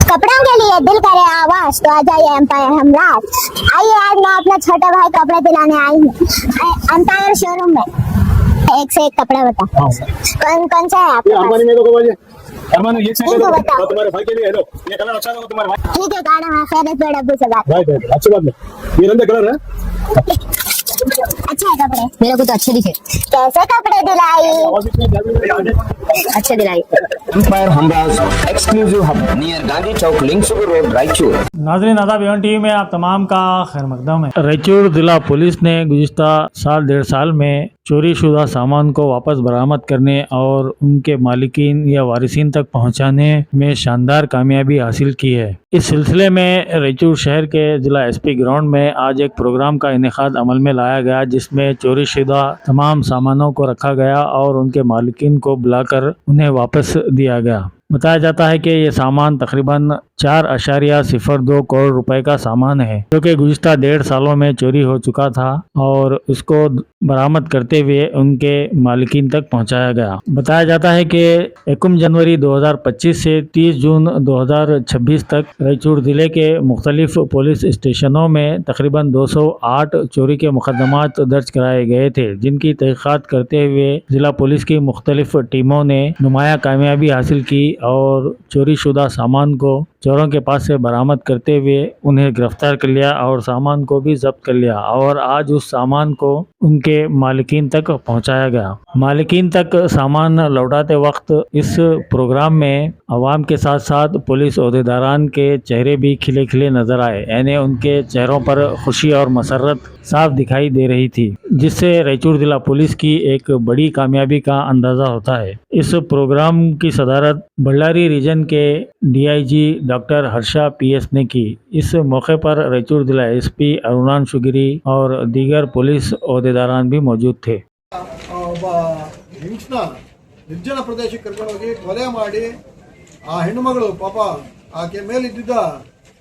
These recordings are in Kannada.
कपड़ों के लिए दिल करे आवाज तो आ जाइए एम्पायर हमराज। आइए आज मैं अपना छोटा भाई कपड़े दिलाने आई हूँ एम्पायर शोरूम में। एक से एक कपड़ा बता कौन कौन सा है आपके पास? अरमानी मेरे को बोलिए। अरमानी ये ठीक है, बताओ। तुम्हारे भाई के लिए हेलो, ये कलर अच्छा लगा तुम्हारे भाई? ठीक है गाना है फेरत बड़े अब्बू से बात। भाई अच्छी बात है, ये रंग कलर है अच्छा है कपड़े, मेरे को तो अच्छे दिखे। कैसे कपड़े दिलाई? अच्छे दिलाई। Empire Hamraaz exclusive hub near Gandhi Chowk Lingsugur road Raichur. नाज़रीन आदाब, एवन टीवी में आप तमाम का खैर मकदम है। रायचूर जिला पुलिस ने गुज़िश्ता साल डेढ़ साल में चोरी शुदा सामान को वापस बरामद करने और उनके मालिकीन या वारिसीन तक पहुंचाने में शानदार कामयाबी हासिल की है। इस सिलसिले में रायचूर शहर के जिला एसपी ग्राउंड में आज एक प्रोग्राम का इनेकाद अमल में लाया गया, जिसमें चोरी शुदा तमाम सामानों को रखा गया और उनके मालिकीन को बुलाकर उन्हें वापस दिया गया। बताया जाता है कि ये सामान तकरीबन 4.02 करोड़ रुपए का सामान है, जो कि गुज़िश्ता डेढ़ सालों में चोरी हो चुका था और उसको बरामद करते हुए उनके मालिकीन तक पहुंचाया गया। बताया जाता है कि 1 जनवरी 2025 से 30 जून 2026 तक रायचूर जिले के मुख्तलिफ पुलिस स्टेशनों में तकरीबन 208 चोरी के मुकदमात दर्ज कराए गए थे, जिनकी तहकीकात करते हुए जिला पुलिस की मुख्तलिफ टीमों ने नुमाया कामयाबी हासिल की और चोरी शुदा सामान को चोरों के पास से बरामद करते हुए उन्हें गिरफ्तार कर लिया और सामान को भी जब्त कर लिया और आज उस सामान को उनके मालिकीन तक पहुंचाया गया। मालिकीन तक सामान लौटाते वक्त इस प्रोग्राम में अवाम के साथ साथ पुलिस ओहदेदारान के चेहरे भी खिले खिले नजर आए, यानी उनके चेहरों पर खुशी और मसरत साफ दिखाई दे रही थी, जिससे रायचूर जिला पुलिस की एक बड़ी कामयाबी का अंदाज़ा होता है। इस प्रोग्राम की सदारत बल्लारी रीजन के डीआईजी डॉक्टर हर्षा पीएस ने की। इस मौके पर रायचूर जिला एसपी अरुणांशु गिरी और दीगर पुलिस ओहदेदारान भी मौजूद थे। ಹಿಂಸನ ನಿರ್ಜನ ಪ್ರದೇಶಕ್ಕೆ ಕರ್ಕೊಂಡೋಗಿ ಕೊಲೆ ಮಾಡಿ ಆ ಹೆಣ್ಣುಮಗಳು ಪಾಪ ಆಕೆ ಮೇಲಿದ್ದ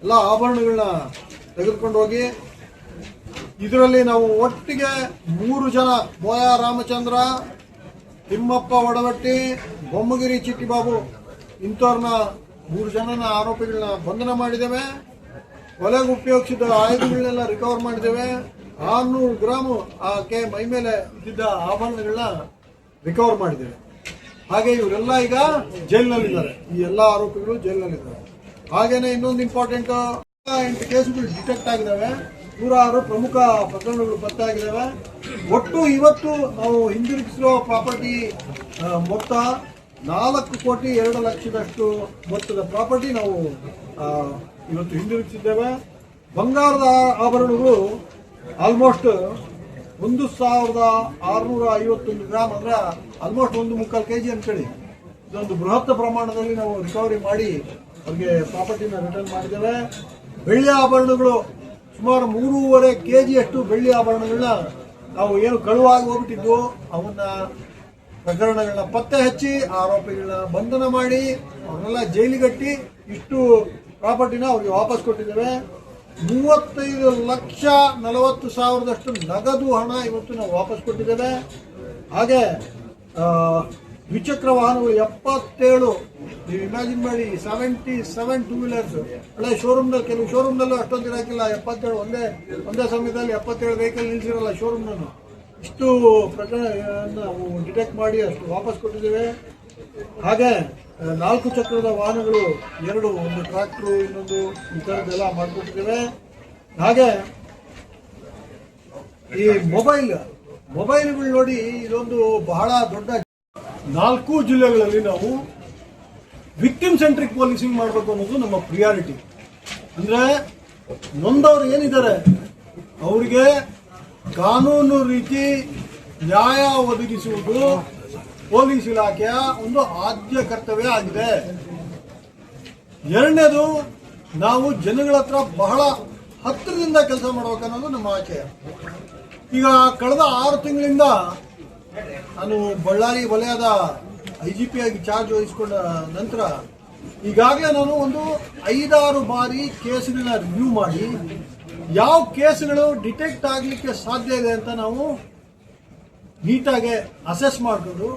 ಎಲ್ಲ ಆಭರಣಗಳನ್ನ ತೆಗೆದುಕೊಂಡು ಹೋಗಿ ಇದರಲ್ಲಿ ನಾವು ಒಟ್ಟಿಗೆ 3 ಜನ ಬೋಯ ರಾಮಚಂದ್ರ, ತಿಮ್ಮಪ್ಪ ಒಡವಟ್ಟಿ, ಬೊಮ್ಮಗಿರಿ ಚಿಟ್ಟಿಬಾಬು ಇಂಥವ್ರನ್ನ 3 ಜನನ ಆರೋಪಿಗಳನ್ನ ಬಂಧನ ಮಾಡಿದ್ದೇವೆ. ಕೊಲೆಗೆ ಉಪಯೋಗಿಸಿದ ಆಯುಧಗಳನ್ನೆಲ್ಲ ರಿಕವರ್ ಮಾಡಿದ್ದೇವೆ. 600 ಗ್ರಾಮ್ ಆಕೆ ಮೈ ಮೇಲೆ ಇದ್ದಿದ್ದ ಆಭರಣಗಳನ್ನ ರಿಕವರ್ ಮಾಡಿದ್ದೇವೆ. ಹಾಗೆ ಇವರೆಲ್ಲ ಈಗ ಜೈಲಿನಲ್ಲಿದ್ದಾರೆ. ಈ ಎಲ್ಲ ಆರೋಪಿಗಳು ಜೈಲಿನಲ್ಲಿದ್ದಾರೆ. ಹಾಗೇನೆ ಇನ್ನೊಂದು ಇಂಪಾರ್ಟೆಂಟ್ 8 ಕೇಸುಗಳು ಡಿಟೆಕ್ಟ್ ಆಗಿದ್ದಾವೆ. 106 ಪ್ರಮುಖ ಪ್ರಕರಣಗಳು ಪತ್ತೆಯಾಗಿದ್ದಾವೆ. ಒಟ್ಟು ಇವತ್ತು ನಾವು ಹಿಂದಿರುಗಿಸಿರೋ ಪ್ರಾಪರ್ಟಿ ಮೊತ್ತ 4,02,00,000 ಮೊತ್ತದ ಪ್ರಾಪರ್ಟಿ ನಾವು ಇವತ್ತು ಹಿಂದಿರುಗಿಸಿದ್ದೇವೆ. ಬಂಗಾರದ ಆಭರಣಗಳು ಆಲ್ಮೋಸ್ಟ್ 1,651 ಗ್ರಾಮ್, ಅಂದ್ರೆ ಆಲ್ಮೋಸ್ಟ್ 1.25 kg ಅನ್ಕೊಳ್ಳಿ. ಇದೊಂದು ಬೃಹತ್ ಪ್ರಮಾಣದಲ್ಲಿ ನಾವು ರಿಕವರಿ ಮಾಡಿ ಅವ್ರಿಗೆ ಪ್ರಾಪರ್ಟಿನ ರಿಟರ್ನ್ ಮಾಡಿದ್ದೇವೆ. ಬೆಳ್ಳಿ ಆಭರಣಗಳು ಸುಮಾರು 3.5 kg ಅಷ್ಟು ಬೆಳ್ಳಿ ಆಭರಣಗಳನ್ನ ನಾವು ಏನು ಕಳುವಾಗಿ ಹೋಗ್ಬಿಟ್ಟಿದ್ವು ಅವನ್ನ ಪ್ರಕರಣಗಳನ್ನ ಪತ್ತೆ ಹಚ್ಚಿ ಆರೋಪಿಗಳನ್ನ ಬಂಧನ ಮಾಡಿ ಅವ್ರನ್ನೆಲ್ಲ ಜೈಲಿಗಟ್ಟಿ ಇಷ್ಟು ಪ್ರಾಪರ್ಟಿನ ಅವ್ರಿಗೆ ವಾಪಸ್ ಕೊಟ್ಟಿದ್ದೇವೆ. 35,40,40,000 ನಗದು ಹಣ ಇವತ್ತು ನಾವು ವಾಪಸ್ ಕೊಟ್ಟಿದ್ದೇವೆ. ಹಾಗೆ ದ್ವಿಚಕ್ರ ವಾಹನಗಳು 77, ನೀವು ಇಮ್ಯಾಜಿನ್ ಮಾಡಿ 77 ಟೂ ವೀಲರ್ಸ್. ಹಳೆ ಶೋರೂಮ್ನಲ್ಲಿ ಕೆಲವು ಶೋರೂಮ್ನಲ್ಲೂ ಅಷ್ಟೊಂದು ಇರಾಕಿಲ್ಲ. 77 ಒಂದೇ ಸಮಯದಲ್ಲಿ 77 ವೆಹಿಕಲ್ ನಿಲ್ಲಿಸಿರಲ್ಲ ಶೋರೂಮ್ನನ್ನು. ಇಷ್ಟು ಪ್ರಕರಣ ನಾವು ಡಿಟೆಕ್ಟ್ ಮಾಡಿ ಅಷ್ಟು ವಾಪಸ್ ಕೊಟ್ಟಿದ್ದೇವೆ. ಹಾಗೆ 4 ಚಕ್ರದ ವಾಹನಗಳು 2, ಒಂದು ಟ್ರಾಕ್ಟ್ರು, ಇನ್ನೊಂದು ಈ ಥರದ್ದೆಲ್ಲ ಮಾಡಿಕೊಟ್ಟಿದ್ದೇವೆ. ಹಾಗೆ ಈ ಮೊಬೈಲ್ಗಳು ನೋಡಿ, ಇದೊಂದು ಬಹಳ ದೊಡ್ಡ 4 ಜಿಲ್ಲೆಗಳಲ್ಲಿ ನಾವು ವಿಕ್ಟಿಮ್ ಸೆಂಟ್ರಿಕ್ ಪೊಲೀಸಿಂಗ್ ಮಾಡಬೇಕು ಅನ್ನೋದು ನಮ್ಮ ಪ್ರಿಯಾರಿಟಿ. ಅಂದ್ರೆ ನೊಂದವರು ಏನಿದ್ದಾರೆ ಅವರಿಗೆ ಕಾನೂನು ರೀತಿ ನ್ಯಾಯ ಒದಗಿಸುವುದು ಪೊಲೀಸ್ ಇಲಾಖೆಯ ಒಂದು ಆದ್ಯ ಕರ್ತವ್ಯ ಆಗಿದೆ. ಎರಡನೇದು, ನಾವು ಜನಗಳ ಹತ್ರ ಬಹಳ ಹತ್ತಿರದಿಂದ ಕೆಲಸ ಮಾಡಬೇಕನ್ನೋದು ನಮ್ಮ ಆಶಯ. ಈಗ ಕಳೆದ 6 ತಿಂಗಳಿಂದ ನಾನು ಬಳ್ಳಾರಿ ವಲಯದ IGP ಆಗಿ ಚಾರ್ಜ್ ವಹಿಸಿಕೊಂಡ ನಂತರ ಈಗಾಗಲೇ ನಾನು ಒಂದು 5-6 ಬಾರಿ ಕೇಸುಗಳನ್ನ ರಿವ್ಯೂ ಮಾಡಿ ಯಾವ ಕೇಸುಗಳು ಡಿಟೆಕ್ಟ್ ಆಗಲಿಕ್ಕೆ ಸಾಧ್ಯ ಇದೆ ಅಂತ ನಾವು ನೀಟಾಗಿ ಅಸೆಸ್ ಮಾಡಿಕೊಂಡು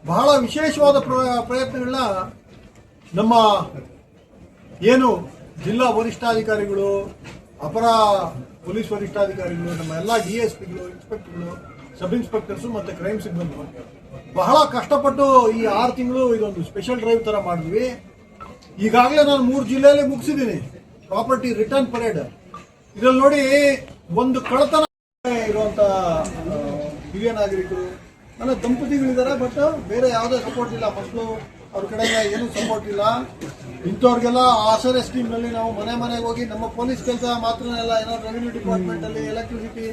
ಬಹಳ ವಿಶೇಷವಾದ ಪ್ರಯತ್ನಗಳನ್ನ ನಮ್ಮ ಏನು ಜಿಲ್ಲಾ ವರಿಷ್ಠಾಧಿಕಾರಿಗಳು, ಅಪರ ಪೊಲೀಸ್ ವರಿಷ್ಠಾಧಿಕಾರಿಗಳು, ನಮ್ಮ ಎಲ್ಲ DSPಗಳು, ಇನ್ಸ್ಪೆಕ್ಟರ್ಗಳು, ಸಬ್ ಇನ್ಸ್ಪೆಕ್ಟರ್ಸು ಮತ್ತು ಕ್ರೈಮ್ ಸಿಬ್ಬಂದಿ ಬಹಳ ಕಷ್ಟಪಟ್ಟು ಈ 6 ತಿಂಗಳು ಇದೊಂದು ಸ್ಪೆಷಲ್ ಡ್ರೈವ್ ತರ ಮಾಡಿದ್ವಿ. ಈಗಾಗಲೇ ನಾನು 3 ಜಿಲ್ಲೆಯಲ್ಲಿ ಮುಗಿಸಿದ್ದೀನಿ ಪ್ರಾಪರ್ಟಿ ರಿಟರ್ನ್ ಪರೇಡ್. ಇದ್ರಲ್ಲಿ ನೋಡಿ, ಒಂದು ಕಳ್ಳತನ ಇರುವಂತ ಹಿರಿಯ ನಾಗರಿಕರು, ನನ್ನ ದಂಪತಿಗಳಿದ್ದಾರೆ, ಬಟ್ ಬೇರೆ ಯಾವುದೇ ಸಪೋರ್ಟ್ ಇಲ್ಲ, ಮಕ್ಕಳು ಅವ್ರ ಕಡೆಯಿಂದ ಏನೂ ಸಪೋರ್ಟ್ ಇಲ್ಲ. ಇಂಥವ್ರಿಗೆಲ್ಲ ಆಸರೆ ಸ್ಕೀಮ್ ನಲ್ಲಿ ನಾವು ಮನೆಗೆ ಹೋಗಿ ನಮ್ಮ ಪೊಲೀಸ್ ಕೆಲಸ ಮಾತ್ರನೆಲ್ಲ ಏನೋ ರೆವಿನ್ಯೂ ಡಿಪಾರ್ಟ್ಮೆಂಟ್ ಅಲ್ಲಿ ಎಲೆಕ್ಟ್ರಿಸಿಟಿ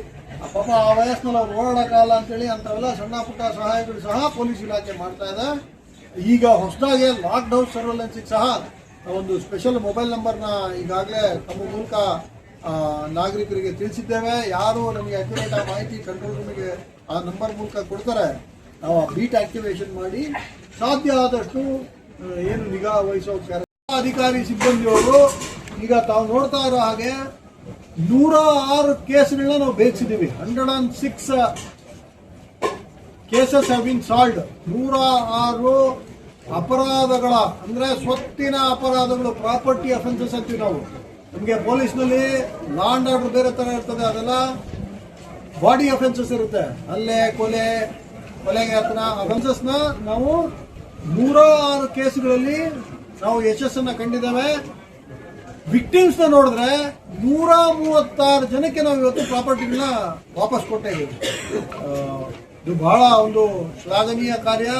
ಪಾಪ ಆ ವಯಸ್ಸಿನಲ್ಲಿ ಅವ್ರು ಓಡಾಡಕ್ಕಾಗಲ್ಲ ಅಂತೇಳಿ ಅಂಥವೆಲ್ಲ ಸಣ್ಣ ಪುಟ್ಟ ಸಹಾಯಗಳು ಸಹ ಪೊಲೀಸ್ ಇಲಾಖೆ ಮಾಡ್ತಾ ಇದೆ. ಈಗ ಹೊಸದಾಗಿ ಲಾಕ್ ಡೌನ್ ಸರ್ವೆಲೆನ್ಸಿಗೆ ಸಹ ಒಂದು ಸ್ಪೆಷಲ್ ಮೊಬೈಲ್ ನಂಬರ್ನ ಈಗಾಗಲೇ ತಮ್ಮ ಮೂಲಕ ನಾಗರಿಕರಿಗೆ ತಿಳಿಸಿದ್ದೇವೆ. ಯಾರು ನಮಗೆ ಅಕ್ಯುರೇಟ್ ಆ ಮಾಹಿತಿ ಕಂಟ್ರೋಲ್ ರೂಮಿಗೆ ಆ ನಂಬರ್ ಮೂಲಕ ಕೊಡ್ತಾರೆ, ನಾವು ಆ ಬೀಟ್ ಆಕ್ಟಿವೇಶನ್ ಮಾಡಿ ಸಾಧ್ಯ ಆದಷ್ಟು ಏನು ನಿಗಾ ವಹಿಸೋ ಅಧಿಕಾರಿ ಸಿಬ್ಬಂದಿಯವರು ಈಗ ತಾವು ನೋಡ್ತಾ ಇರೋ ಹಾಗೆ 106 ಕೇಸ್ಗಳನ್ನ ನಾವು ಬೇಯಿಸಿದ್ದೀವಿ. 106 ಕೇಸಸ್ ಹ್ಯಾವ್ ಬಿನ್ ಸಾಲ್ವ್ಡ್. 106 ಅಪರಾಧಗಳ ಅಂದ್ರೆ ಸ್ವತ್ತಿನ ಅಪರಾಧಗಳು, ಪ್ರಾಪರ್ಟಿ ಅಫೆನ್ಸಸ್ ಅಂತೀವಿ ನಾವು. ನಮಗೆ ಪೊಲೀಸ್ನಲ್ಲಿ ಲಾ ಅಂಡ್ ಆರ್ಡರ್ ಬೇರೆ ತರ ಇರ್ತದೆ, ಅದೆಲ್ಲ ಬಾಡಿ ಅಫೆನ್ಸಸ್ ಇರುತ್ತೆ. ಹಲ್ಲೆ, ಕೊಲೆಗಾರತನ ಅಫೆನ್ಸಸ್ನ ನಾವು 106 ಕೇಸ್ಗಳಲ್ಲಿ ನಾವು ಯಶಸ್ಸನ್ನ ಕಂಡಿದ್ದೇವೆ. ವಿಕ್ಟಿಮ್ಸ್ ನ ನೋಡಿದ್ರೆ 136 ಜನಕ್ಕೆ ನಾವು ಇವತ್ತು ಪ್ರಾಪರ್ಟಿಗಳನ್ನ ವಾಪಸ್ ಕೊಟ್ಟೇ ಇದ್ದೀವಿ. ಇದು ಬಹಳ ಒಂದು ಶ್ಲಾಘನೀಯ ಕಾರ್ಯ.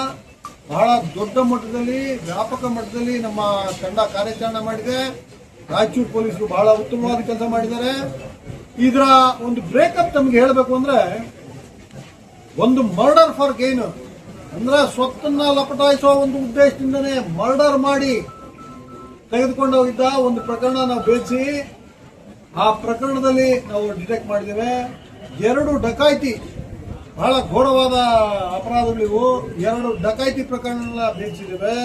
ಬಹಳ ದೊಡ್ಡ ಮಟ್ಟದಲ್ಲಿ, ವ್ಯಾಪಕ ಮಟ್ಟದಲ್ಲಿ ನಮ್ಮ ತಂಡ ಕಾರ್ಯಾಚರಣೆ ಮಾಡಿದೆ. ರಾಯಚೂರು ಪೊಲೀಸರು ಬಹಳ ಉತ್ತಮವಾದ ಕೆಲಸ ಮಾಡಿದ್ದಾರೆ. ಇದರ ಒಂದು ಬ್ರೇಕಪ್ ನಮ್ಗೆ ಹೇಳಬೇಕು ಅಂದ್ರೆ, ಒಂದು ಮರ್ಡರ್ ಫಾರ್ ಗೇನ್ ಅಂದ್ರೆ ಸ್ವತ್ತನ್ನ ಲಪಟಾಯಿಸುವ ಒಂದು ಉದ್ದೇಶದಿಂದನೇ ಮರ್ಡರ್ ಮಾಡಿ ತೆಗೆದುಕೊಂಡು ಹೋಗಿದ್ದ ಒಂದು ಪ್ರಕರಣ ನಾವು ಬೇಯಿಸಿ ಆ ಪ್ರಕರಣದಲ್ಲಿ ನಾವು ಡಿಟೆಕ್ಟ್ ಮಾಡಿದ್ದೇವೆ. 2 ಡಕಾಯಿತಿ, ಬಹಳ ಘೋರವಾದ ಅಪರಾಧಗಳಿವು. 2 ಡಕಾಯಿತಿ ಪ್ರಕರಣಗಳನ್ನ ಬೇಯಿಸಿದ್ದೇವೆ.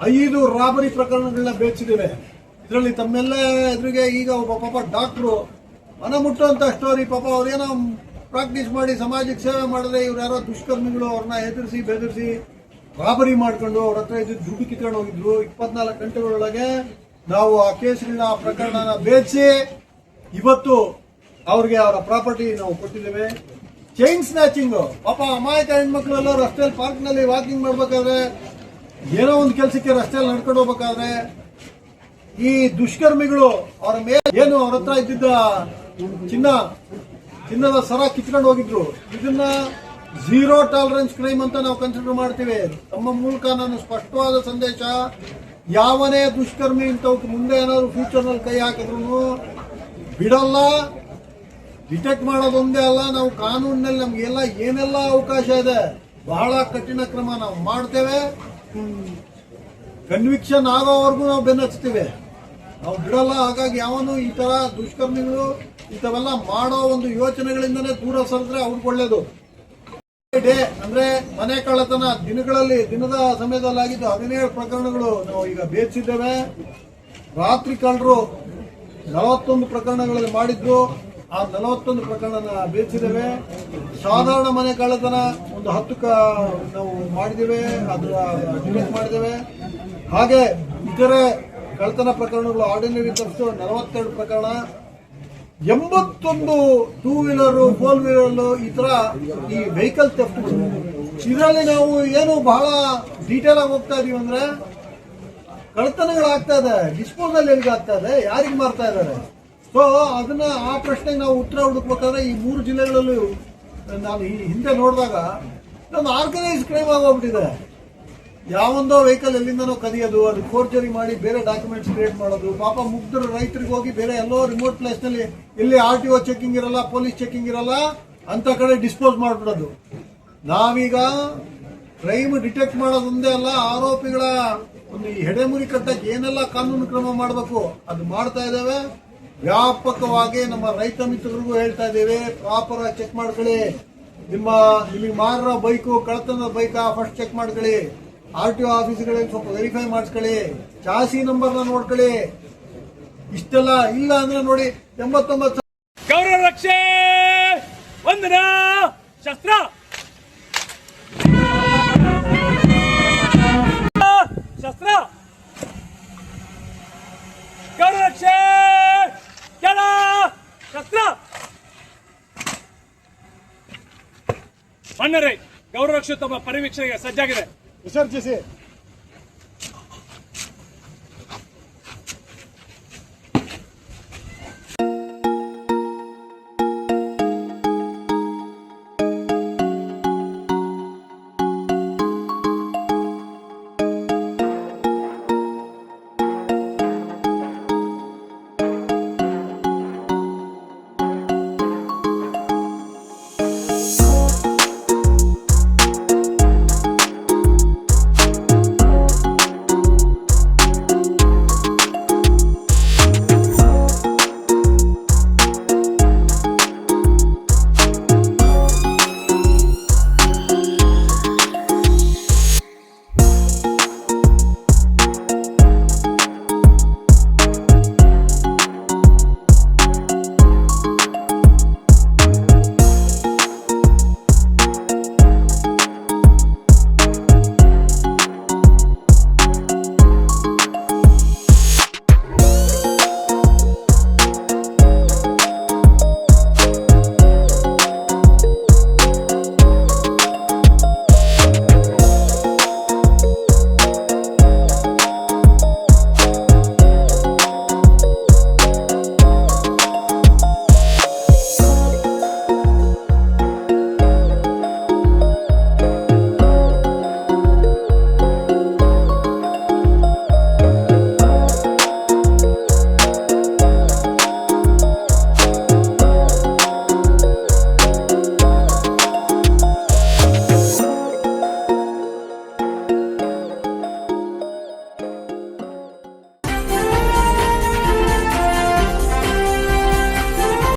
5 ರಾಬರಿ ಪ್ರಕರಣಗಳನ್ನ ಬೇಯಿಸಿದ್ದೇವೆ. ಇದರಲ್ಲಿ ತಮ್ಮೆಲ್ಲ ಎದುರಿಗೆ ಈಗ ಒಬ್ಬ ಪಾಪ ಡಾಕ್ಟ್ರು ಮನ ಮುಟ್ಟುವಂತ ಸ್ಟೋರಿ. ಪಾಪ ಅವ್ರೇನೋ ಪ್ರಾಕ್ಟೀಸ್ ಮಾಡಿ ಸಮಾಜಕ್ಕೆ ಸೇವೆ ಮಾಡಿದ್ರೆ ಇವ್ರು ಯಾರೋ ದುಷ್ಕರ್ಮಿಗಳು ಅವ್ರನ್ನ ಹೆದರಿಸಿ ಬೆದರಿಸಿ ರಾಬರಿ ಮಾಡ್ಕೊಂಡು ಅವ್ರ ಹತ್ರ ಇದ್ದು ದುಡ್ಡು ಕಿತ್ಕೊಂಡು ಹೋಗಿದ್ರು. 24 ಗಂಟೆಗಳೊಳಗೆ ನಾವು ಆ ಕೇಸ್ಗಳನ್ನ, ಆ ಪ್ರಕರಣನ ಬೇಯಿಸಿ ಇವತ್ತು ಅವ್ರಿಗೆ ಅವರ ಪ್ರಾಪರ್ಟಿ ನಾವು ಕೊಟ್ಟಿದ್ದೇವೆ. ಚೈನ್ ಸ್ನ್ಯಾಚಿಂಗ್, ಪಾಪ ಅಮಾಯಕ ಹೆಣ್ಮಕ್ಳೆಲ್ಲ ರಸ್ತೆಯಲ್ಲಿ ಪಾರ್ಕ್ನಲ್ಲಿ ವಾಕಿಂಗ್ ಮಾಡ್ಬೇಕಾದ್ರೆ, ಏನೋ ಒಂದು ಕೆಲಸಕ್ಕೆ ರಸ್ತೆಯಲ್ಲಿ ನಡ್ಕೊಂಡು ಹೋಗ್ಬೇಕಾದ್ರೆ ಈ ದುಷ್ಕರ್ಮಿಗಳು ಅವರ ಮೇಲೆ ಏನು ಅವ್ರ ಹತ್ರ ಇದ್ದಿದ್ದ ಚಿನ್ನದ ಸರ ಕಿತ್ಕೊಂಡು ಹೋಗಿದ್ರು. ಇದನ್ನ 0 ಟಾಲರೆನ್ಸ್ ಕ್ರೈಮ್ ಅಂತ ನಾವು ಕನ್ಸಿಡರ್ ಮಾಡ್ತೀವಿ. ತಮ್ಮ ಮೂಲಕ ನಾನು ಸ್ಪಷ್ಟವಾದ ಸಂದೇಶ, ಯಾವನೇ ದುಷ್ಕರ್ಮಿ ಇಂಥವಕ್ಕೆ ಮುಂದೆ ಏನಾದ್ರು ಫ್ಯೂಚರ್ ನಲ್ಲಿ ಕೈ ಹಾಕಿದ್ರು ಬಿಡಲ್ಲ. ಡಿಟೆಕ್ಟ್ ಮಾಡೋದೊಂದೇ ಅಲ್ಲ, ನಾವು ಕಾನೂನಿನಲ್ಲಿ ನಮ್ಗೆಲ್ಲ ಏನೆಲ್ಲ ಅವಕಾಶ ಇದೆ ಬಹಳ ಕಠಿಣ ಕ್ರಮ ನಾವು ಮಾಡ್ತೇವೆ. ಕನ್ವಿಕ್ಷನ್ ಆಗೋವರೆಗೂ ನಾವು ಬೆನ್ನಚ್ತೀವಿ, ನಾವು ಬಿಡಲ್ಲ. ಹಾಗಾಗಿ ಯಾವನು ಈ ತರ ದುಷ್ಕರ್ಮಿಗಳು ಇಂಥವೆಲ್ಲ ಮಾಡೋ ಒಂದು ಯೋಚನೆಗಳಿಂದನೇ ದೂರ ಸರಿದ್ರೆ ಅವ್ರಿಗೆ ಒಳ್ಳೇದು. ಡೇ ಅಂದ್ರೆ ಮನೆ ಕಳ್ಳತನ ದಿನದ ಸಮಯದಲ್ಲಾಗಿದ್ದು 17 ಪ್ರಕರಣಗಳು ನಾವು ಈಗ ಬೇಯಿಸಿದ್ದೇವೆ. ರಾತ್ರಿ ಕಳ್ಳರು 41 ಪ್ರಕರಣಗಳಲ್ಲಿ ಮಾಡಿದ್ರು, ಆ 41 ಪ್ರಕರಣ ಬೇಯಿಸಿದ್ದೇವೆ. ಸಾಧಾರಣ ಮನೆ ಕಳ್ಳತನ ಒಂದು 10 ನಾವು ಮಾಡಿದ್ದೇವೆ, ಅದರ ಡಿಟೆಕ್ಟ್ ಮಾಡಿದ್ದೇವೆ. ಹಾಗೆ ಇತರೆ ಕಳ್ಳತನ ಪ್ರಕರಣಗಳು ಆರ್ಡಿನರಿ ತಪ್ಪಿಸು 42 ಪ್ರಕರಣ, 81 ಟೂ ವೀಲರು, 4 ವೀಲರ್ ಈ ತರ ಈ ವೆಹಿಕಲ್ ಥೆಫ್ಟ್. ಇದರಲ್ಲಿ ನಾವು ಏನು ಬಹಳ ಡೀಟೇಲ್ ಆಗಿ ಹೋಗ್ತಾ ಇದೀವಿ ಅಂದ್ರೆ, ಕಳ್ಳತನಗಳಾಗ್ತಾ ಇದೆ, ಡಿಸ್ಪೋಸಲ್ ಎಲ್ಲಿಗೆ ಆಗ್ತಾ ಇದೆ, ಯಾರಿಗೆ ಮಾರ್ತಾ ಇದ್ದಾರೆ. ಸೊ ಅದನ್ನ ಆ ಪ್ರಶ್ನೆಗೆ ನಾವು ಉತ್ತರ ಹುಡುಕ್ಬೇಕಾದ್ರೆ ಈ 3 ಜಿಲ್ಲೆಗಳಲ್ಲೂ ನಾನು ಈ ಹಿಂದೆ ನೋಡಿದಾಗ ಒಂದು ಆರ್ಗನೈಸ್ ಕ್ರೈಮ್ ಆಗೋಗ್ಬಿಟ್ಟಿದೆ. ಯಾವೊಂದೋ ವೆಹಿಕಲ್ ಎಲ್ಲಿಂದನೋ ಕದಿಯೋದು, ಅದು ಫೋರ್ಜರಿ ಮಾಡಿ ಬೇರೆ ಡಾಕ್ಯುಮೆಂಟ್ಸ್ ಕ್ರಿಯೇಟ್ ಮಾಡೋದು. ಪಾಪ ಮುಗ್ಧರು ರೈತರಿಗೆ ಹೋಗಿ ಬೇರೆ ಎಲ್ಲೋ ರಿಮೋಟ್ ಪ್ಲೇಸ್ ನಲ್ಲಿ ಎಲ್ಲಿ RTO ಚೆಕಿಂಗ್ ಇರಲ್ಲ, ಪೊಲೀಸ್ ಚೆಕಿಂಗ್ ಇರಲ್ಲ ಅಂತ ಕಡೆ ಡಿಸ್ಪೋಸ್ ಮಾಡ್ಬಿಡೋದು. ನಾವೀಗ ಕ್ರೈಮ್ ಡಿಟೆಕ್ಟ್ ಮಾಡೋದೊಂದೇ ಅಲ್ಲ, ಆರೋಪಿಗಳ ಒಂದು ಹೆಡೆಮುರಿ ಕಟ್ಟಕ್ಕೆ ಏನೆಲ್ಲ ಕಾನೂನು ಕ್ರಮ ಮಾಡಬೇಕು ಅದು ಮಾಡ್ತಾ ಇದ್ದೇವೆ. ವ್ಯಾಪಕವಾಗಿ ನಮ್ಮ ರೈತ ಮಿತ್ರರಿಗೂ ಹೇಳ್ತಾ ಇದ್ದೇವೆ, ಪ್ರಾಪರ್ ಆಗಿ ಚೆಕ್ ಮಾಡ್ಕೊಳ್ಳಿ. ನಿಮಗೆ ಮಾರೋ ಬೈಕು ಕಳ್ಳತನದ ಬೈಕಾ ಫಸ್ಟ್ ಚೆಕ್ ಮಾಡ್ಕೊಳ್ಳಿ. RTO ಆಫೀಸ್ಗಳಲ್ಲಿ ಸ್ವಲ್ಪ ವೆರಿಫೈ ಮಾಡಿಸ್ಕೊಳ್ಳಿ, ಚಾಸಿ ನಂಬರ್ನ ನೋಡ್ಕೊಳ್ಳಿ. ಇಷ್ಟೆಲ್ಲ ಇಲ್ಲ ಅಂದ್ರೆ ನೋಡಿ 89 ಗೌರವ ರಕ್ಷೆ ವಂದನ ಶಸ್ತ್ರ ಶಸ್ತ್ರ ಗೌರಕ್ಷೆ ಕೆಳ ಶಸ್ತ್ರ ಮನ್ನರೇ ಗೌರಕ್ಷೆ ತಮ್ಮ ಪರಿವೀಕ್ಷಣೆಗೆ ಸಜ್ಜಾಗಿದೆ ವಿಸರ್ಜಿಸಿ.